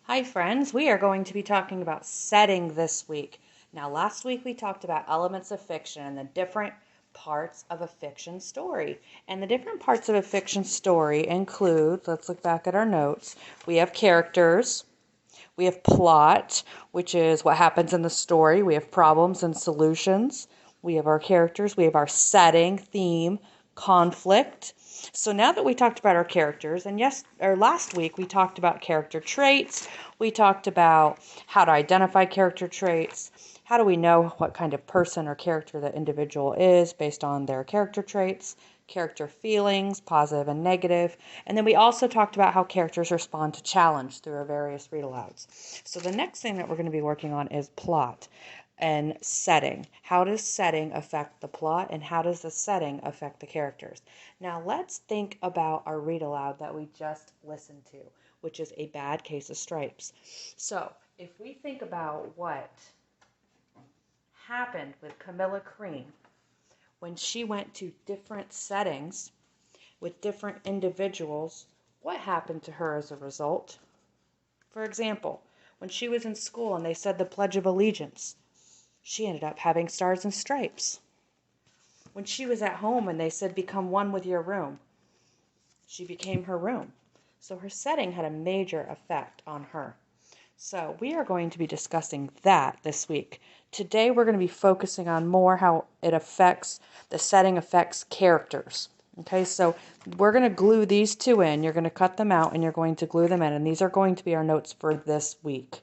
Hi friends, we are going to be talking about setting this week. Now last week we talked about elements of fiction and the different parts of a fiction story. And the different parts of a fiction story include, let's look back at our notes, we have characters, we have plot, which is what happens in the story, we have problems and solutions, we have our characters, we have our setting, theme, conflict. So now that we talked about our characters, and last week we talked about character traits, we talked about how to identify character traits, how do we know what kind of person or character the individual is based on their character traits, character feelings, positive and negative, and then we also talked about how characters respond to challenge through our various read-alouds. So the next thing that we're going to be working on is plot and setting. How does setting affect the plot, and how does the setting affect the characters? Now let's think about our read aloud that we just listened to, which is A Bad Case of Stripes. So if we think about what happened with Camilla Cream when she went to different settings with different individuals, what happened to her as a result? For example, when she was in school and they said the Pledge of Allegiance, she ended up having stars and stripes. When she was at home and they said become one with your room, she became her room. So her setting had a major effect on her. So we are going to be discussing that this week. Today we're going to be focusing on more how the setting affects characters. Okay, so we're going to glue these two in. You're going to cut them out and you're going to glue them in. And these are going to be our notes for this week.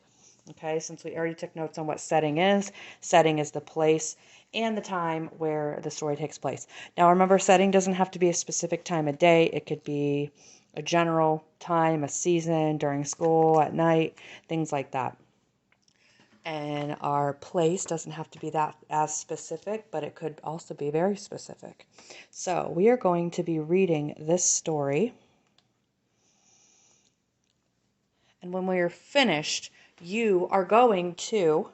Okay, since we already took notes on what setting is the place and the time where the story takes place. Now remember, setting doesn't have to be a specific time of day. It could be a general time, a season, during school, at night, things like that. And our place doesn't have to be that as specific, but it could also be very specific. So we are going to be reading this story. And when we are finished, you are going to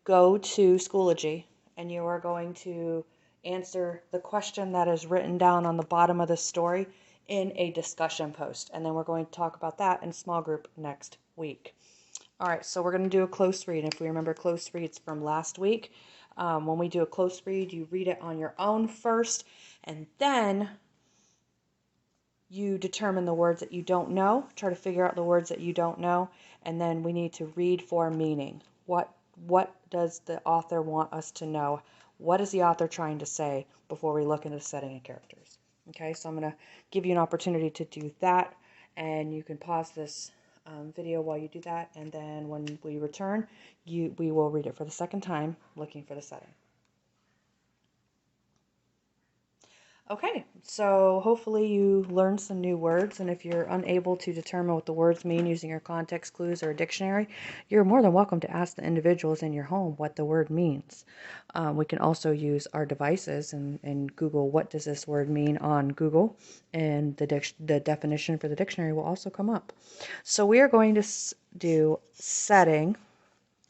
go to Schoology and you are going to answer the question that is written down on the bottom of the story in a discussion post. And then we're going to talk about that in small group next week. All right, so we're going to do a close read. If we remember close reads from last week, when we do a close read, you read it on your own first, and then you determine the words that you don't know, try to figure out the words that you don't know, and then we need to read for meaning. What does the author want us to know? What is the author trying to say before we look into the setting and characters? Okay, so I'm going to give you an opportunity to do that, and you can pause this video while you do that, and then when we return, we will read it for the second time, looking for the setting. Okay, so hopefully you learned some new words, and if you're unable to determine what the words mean using your context clues or a dictionary, you're more than welcome to ask the individuals in your home what the word means. We can also use our devices and Google what does this word mean on Google, and the definition for the dictionary will also come up. So we are going to do setting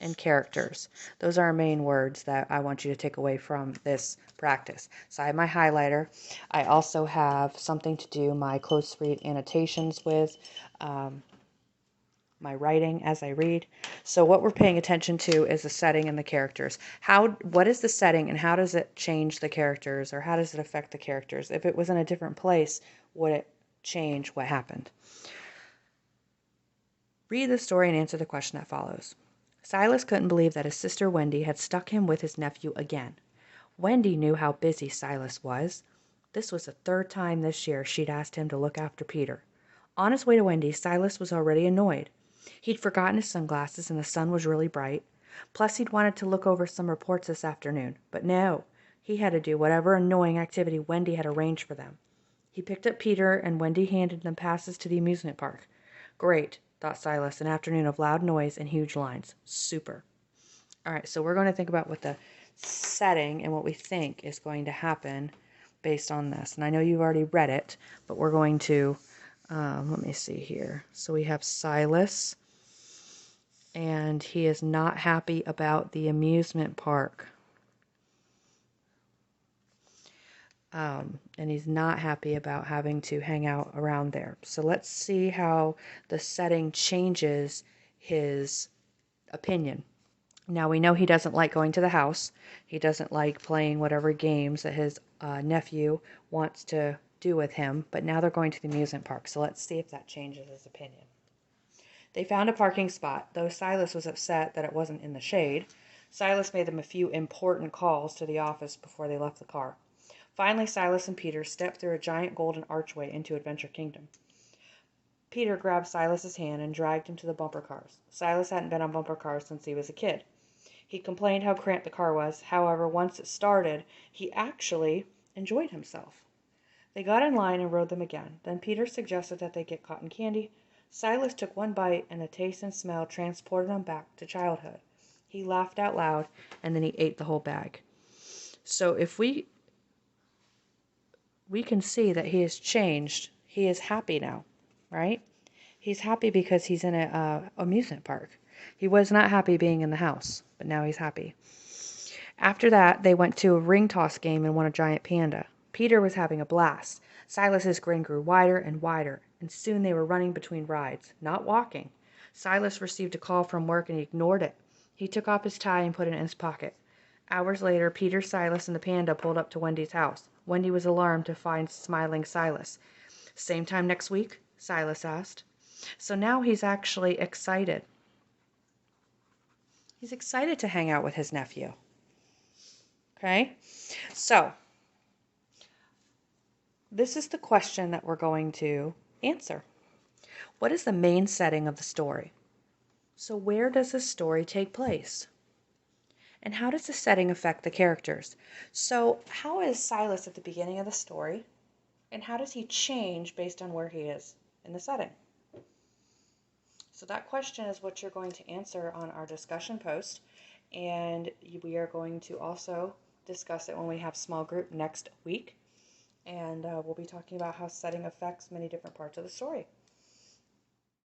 and characters. Those are our main words that I want you to take away from this practice. So I have my highlighter. I also have something to do my close read annotations with, my writing as I read. So what we're paying attention to is the setting and the characters. What is the setting and how does it change the characters, or how does it affect the characters? If it was in a different place, would it change what happened? Read the story and answer the question that follows. Silas couldn't believe that his sister Wendy had stuck him with his nephew again. Wendy knew how busy Silas was. This was the third time this year she'd asked him to look after Peter. On his way to Wendy, Silas was already annoyed. He'd forgotten his sunglasses and the sun was really bright. Plus he'd wanted to look over some reports this afternoon. But no, he had to do whatever annoying activity Wendy had arranged for them. He picked up Peter and Wendy handed them passes to the amusement park. Great, thought Silas, an afternoon of loud noise and huge lines. Super. All right, so we're going to think about what the setting and what we think is going to happen based on this. And I know you've already read it, but we're going to, let me see here. So we have Silas, and he is not happy about the amusement park. And he's not happy about having to hang out around there. So let's see how the setting changes his opinion. Now we know he doesn't like going to the house. He doesn't like playing whatever games that his nephew wants to do with him. But now they're going to the amusement park. So let's see if that changes his opinion. They found a parking spot. Though Silas was upset that it wasn't in the shade, Silas made them a few important calls to the office before they left the car. Finally, Silas and Peter stepped through a giant golden archway into Adventure Kingdom. Peter grabbed Silas's hand and dragged him to the bumper cars. Silas hadn't been on bumper cars since he was a kid. He complained how cramped the car was. However, once it started, he actually enjoyed himself. They got in line and rode them again. Then Peter suggested that they get cotton candy. Silas took one bite, and the taste and smell transported him back to childhood. He laughed out loud, and then he ate the whole bag. So if we can see that he has changed. He is happy now, right? He's happy because he's in an amusement park. He was not happy being in the house, but now he's happy. After that, they went to a ring toss game and won a giant panda. Peter was having a blast. Silas's grin grew wider and wider, and soon they were running between rides, not walking. Silas received a call from work and he ignored it. He took off his tie and put it in his pocket. Hours later, Peter, Silas, and the panda pulled up to Wendy's house. Wendy was alarmed to find smiling Silas. "Same time next week?" Silas asked. So now he's actually excited. He's excited to hang out with his nephew. Okay? So, this is the question that we're going to answer. What is the main setting of the story? So where does the story take place? And how does the setting affect the characters? So how is Silas at the beginning of the story? And how does he change based on where he is in the setting? So that question is what you're going to answer on our discussion post. And we are going to also discuss it when we have small group next week. And we'll be talking about how setting affects many different parts of the story.